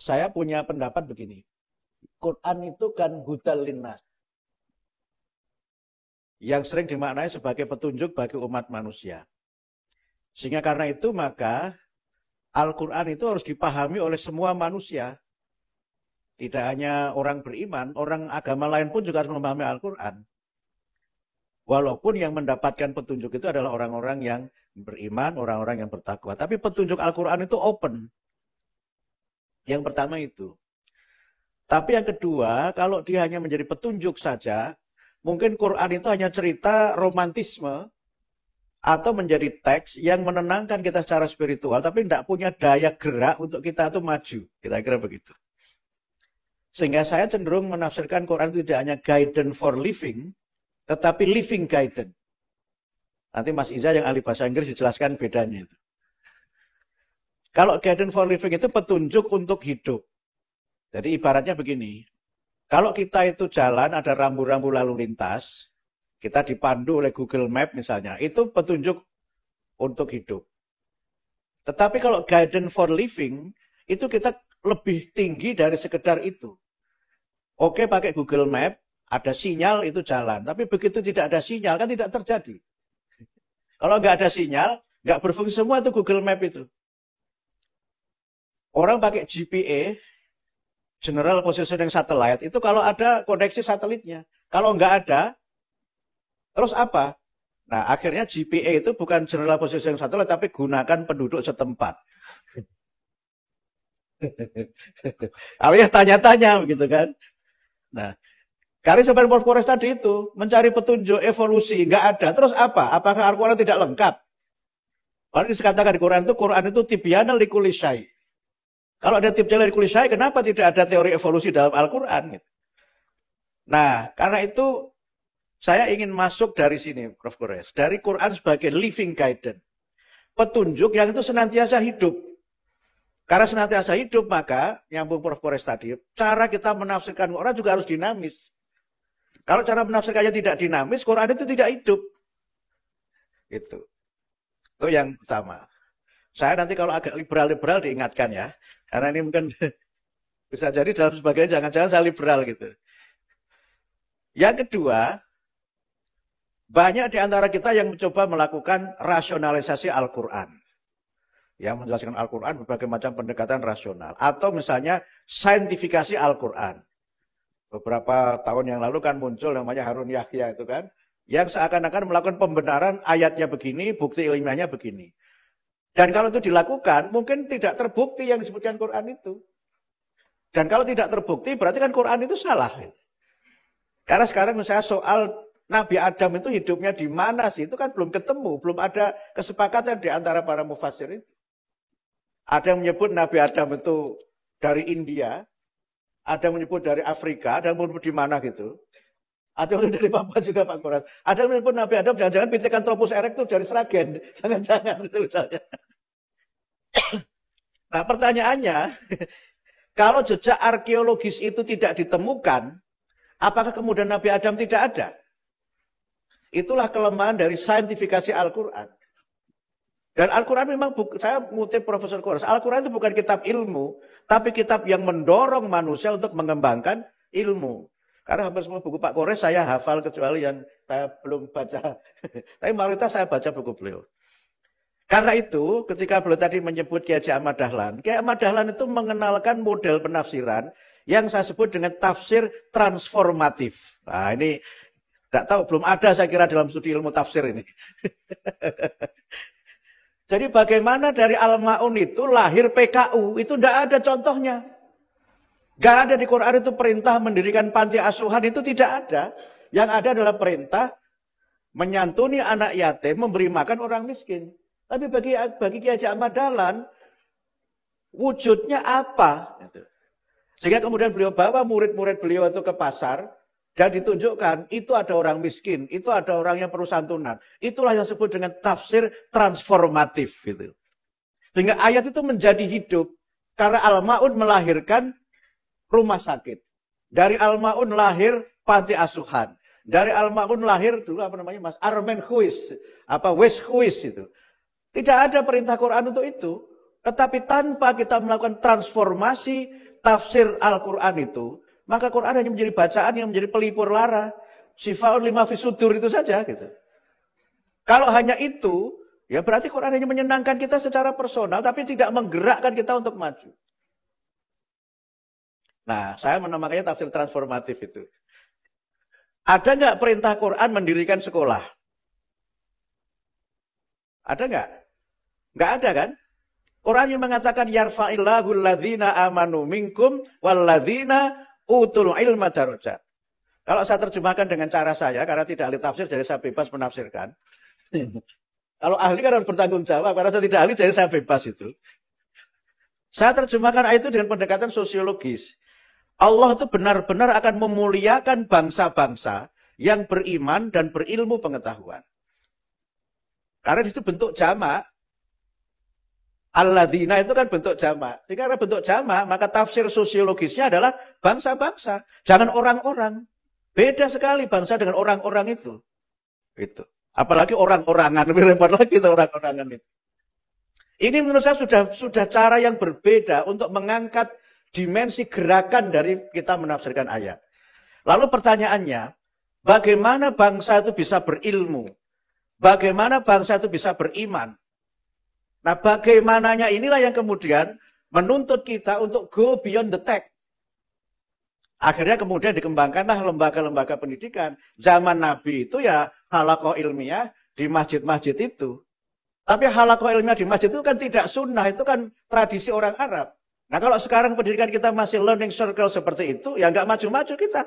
saya punya pendapat begini. Quran itu kan hudal linnas, yang sering dimaknai sebagai petunjuk bagi umat manusia. Sehingga karena itu maka Al-Quran itu harus dipahami oleh semua manusia. Tidak hanya orang beriman, orang agama lain pun juga harus memahami Al-Quran. Walaupun yang mendapatkan petunjuk itu adalah orang-orang yang beriman, orang-orang yang bertakwa. Tapi petunjuk Al-Quran itu open. Yang pertama itu. Tapi yang kedua, kalau dia hanya menjadi petunjuk saja, mungkin Quran itu hanya cerita romantisme, atau menjadi teks yang menenangkan kita secara spiritual, tapi tidak punya daya gerak untuk kita itu maju. Kira-kira begitu. Sehingga saya cenderung menafsirkan Quran itu tidak hanya guidance for living, tetapi living guidance. Nanti Mas Iza yang ahli bahasa Inggris dijelaskan bedanya itu. Kalau guidance for living itu petunjuk untuk hidup. Jadi ibaratnya begini, kalau kita itu jalan, ada rambu-rambu lalu lintas, kita dipandu oleh Google Map misalnya, itu petunjuk untuk hidup. Tetapi kalau guidance for living, itu kita lebih tinggi dari sekedar itu. Oke, pakai Google Map, ada sinyal itu jalan. Tapi begitu tidak ada sinyal, kan tidak terjadi. Kalau nggak ada sinyal, nggak berfungsi semua itu Google Map itu. Orang pakai GPA, General Positioning Satellite, itu kalau ada koneksi satelitnya. Kalau nggak ada, terus apa? Nah, akhirnya GPA itu bukan General Positioning Satellite, tapi gunakan penduduk setempat. Alias tanya-tanya, begitu kan? Nah, Karis Sopan Forest tadi itu, mencari petunjuk evolusi, nggak ada. Terus apa? Apakah Al-Quran tidak lengkap? Kalau dikatakan di Quran itu tibyana likulli syai'. Kalau ada tibyana likulli syai', kenapa tidak ada teori evolusi dalam Al-Quran? Nah, karena itu, saya ingin masuk dari sini, Prof. Kores. Dari Quran sebagai living guidance. Petunjuk yang itu senantiasa hidup. Karena senantiasa hidup, maka, nyambung Prof. Kores tadi, cara kita menafsirkan Quran juga harus dinamis. Kalau cara menafsirkannya tidak dinamis, Quran itu tidak hidup. Itu yang pertama. Saya nanti kalau agak liberal-liberal diingatkan ya. Karena ini mungkin bisa jadi dalam sebagainya jangan-jangan saya liberal gitu. Yang kedua, banyak di antara kita yang mencoba melakukan rasionalisasi Al-Quran. Yang menjelaskan Al-Quran berbagai macam pendekatan rasional. Atau misalnya saintifikasi Al-Quran. Beberapa tahun yang lalu kan muncul namanya Harun Yahya itu kan. Yang seakan-akan melakukan pembenaran ayatnya begini, bukti ilmiahnya begini. Dan kalau itu dilakukan, mungkin tidak terbukti yang disebutkan Quran itu. Dan kalau tidak terbukti, berarti kan Quran itu salah. Karena sekarang misalnya soal Nabi Adam itu hidupnya di mana sih? Itu kan belum ketemu. Belum ada kesepakatan di antara para mufassir itu. Ada yang menyebut Nabi Adam itu dari India. Ada yang menyebut dari Afrika. Ada yang menyebut di mana gitu. Ada yang dari Papua juga Pak Koras. Ada yang menyebut Nabi Adam jangan-jangan Pithecanthropus erectus dari Sragen. Jangan-jangan itu misalnya. Nah pertanyaannya, kalau jejak arkeologis itu tidak ditemukan, apakah kemudian Nabi Adam tidak ada? Itulah kelemahan dari saintifikasi Al-Quran. Dan Al-Quran memang, saya mengutip Profesor Koras, Al-Quran itu bukan kitab ilmu, tapi kitab yang mendorong manusia untuk mengembangkan ilmu. Karena hampir semua buku Pak Kores saya hafal, kecuali yang saya belum baca. Tapi mayoritas saya baca buku beliau. Karena itu, ketika beliau tadi menyebut Kiai Haji Ahmad Dahlan, Kiai Ahmad Dahlan itu mengenalkan model penafsiran yang saya sebut dengan tafsir transformatif. Nah ini, tidak tahu, belum ada saya kira dalam studi ilmu tafsir ini. Jadi bagaimana dari Al-Ma'un itu lahir PKU, itu tidak ada contohnya. Gak ada di Quran itu perintah mendirikan panti asuhan, itu tidak ada. Yang ada adalah perintah menyantuni anak yatim, memberi makan orang miskin. Tapi bagi Kiai Haji Ahmad Dahlan, wujudnya apa? Sehingga kemudian beliau bawa murid-murid beliau itu ke pasar, dan ditunjukkan, itu ada orang miskin, itu ada orang yang perlu santunan. Itulah yang disebut dengan tafsir transformatif. Gitu. Sehingga ayat itu menjadi hidup, karena Al-Ma'un melahirkan rumah sakit. Dari Al-Ma'un lahir panti asuhan. Dari Al-Ma'un lahir dulu apa namanya Mas Armen Huis, West Huis itu. Tidak ada perintah Quran untuk itu. Tetapi tanpa kita melakukan transformasi, tafsir Al-Quran itu, maka Quran hanya menjadi bacaan yang menjadi pelipur lara. Syifaun lima fisudur itu saja gitu. Kalau hanya itu, ya berarti Quran hanya menyenangkan kita secara personal, tapi tidak menggerakkan kita untuk maju. Nah, saya menamakannya tafsir transformatif itu. Ada nggak perintah Quran mendirikan sekolah? Ada nggak? Nggak ada kan? Quran yang mengatakan yarfa'illahu alladzina amanu minkum walladzina utul ilma darajat. Kalau saya terjemahkan dengan cara saya, karena tidak ahli tafsir, jadi saya bebas menafsirkan. Kalau ahli kan harus bertanggung jawab, karena saya tidak ahli, jadi saya bebas itu. Saya terjemahkan ayat itu dengan pendekatan sosiologis. Allah itu benar-benar akan memuliakan bangsa-bangsa yang beriman dan berilmu pengetahuan. Karena itu bentuk jamak. Alladzina itu kan bentuk jamak. Jadi karena bentuk jamak, maka tafsir sosiologisnya adalah bangsa-bangsa. Jangan orang-orang. Beda sekali bangsa dengan orang-orang itu. Itu. Apalagi orang-orangan. Lebih repot lagi itu orang-orangan itu. Ini menurut saya sudah cara yang berbeda untuk mengangkat dimensi gerakan dari kita menafsirkan ayat. Lalu pertanyaannya, bagaimana bangsa itu bisa berilmu? Bagaimana bangsa itu bisa beriman? Nah, bagaimananya inilah yang kemudian menuntut kita untuk go beyond the text. Akhirnya kemudian dikembangkanlah lembaga-lembaga pendidikan. Zaman Nabi itu ya halaqah ilmiah di masjid-masjid itu. Tapi halaqah ilmiah di masjid itu kan tidak sunnah, itu kan tradisi orang Arab. Nah kalau sekarang pendidikan kita masih learning circle seperti itu, ya nggak maju-maju kita.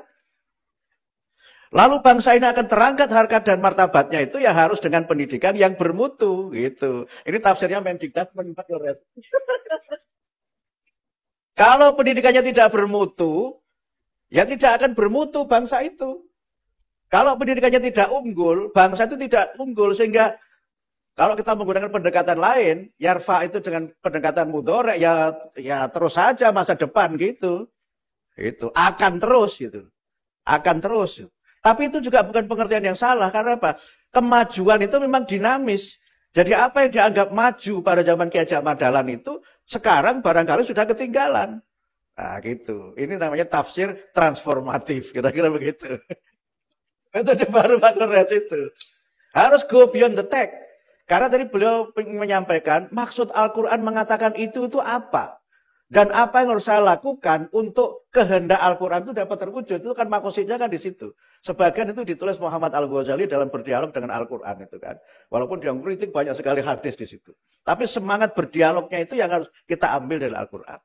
Lalu bangsa ini akan terangkat harkat dan martabatnya itu ya harus dengan pendidikan yang bermutu gitu. Ini tafsirnya Mendikbud. Kalau pendidikannya tidak bermutu, ya tidak akan bermutu bangsa itu. Kalau pendidikannya tidak unggul, bangsa itu tidak unggul. Sehingga kalau kita menggunakan pendekatan lain, yarfa itu dengan pendekatan mudhari, ya terus saja masa depan gitu. Itu akan terus gitu. Akan terus. Tapi itu juga bukan pengertian yang salah. Karena apa? Kemajuan itu memang dinamis. Jadi apa yang dianggap maju pada zaman Ki Hajar Madalan itu, sekarang barangkali sudah ketinggalan. Nah gitu. Ini namanya tafsir transformatif. Kira-kira begitu. Metode baru Pak itu. Harus go beyond the text. Karena tadi beliau menyampaikan, maksud Al-Quran mengatakan itu apa? Dan apa yang harus saya lakukan untuk kehendak Al-Quran itu dapat terwujud. Itu kan maksudnya kan di situ. Sebagian itu ditulis Muhammad Al-Ghazali dalam berdialog dengan Al-Quran itu kan. Walaupun dia kritik banyak sekali hadis di situ. Tapi semangat berdialognya itu yang harus kita ambil dari Al-Quran.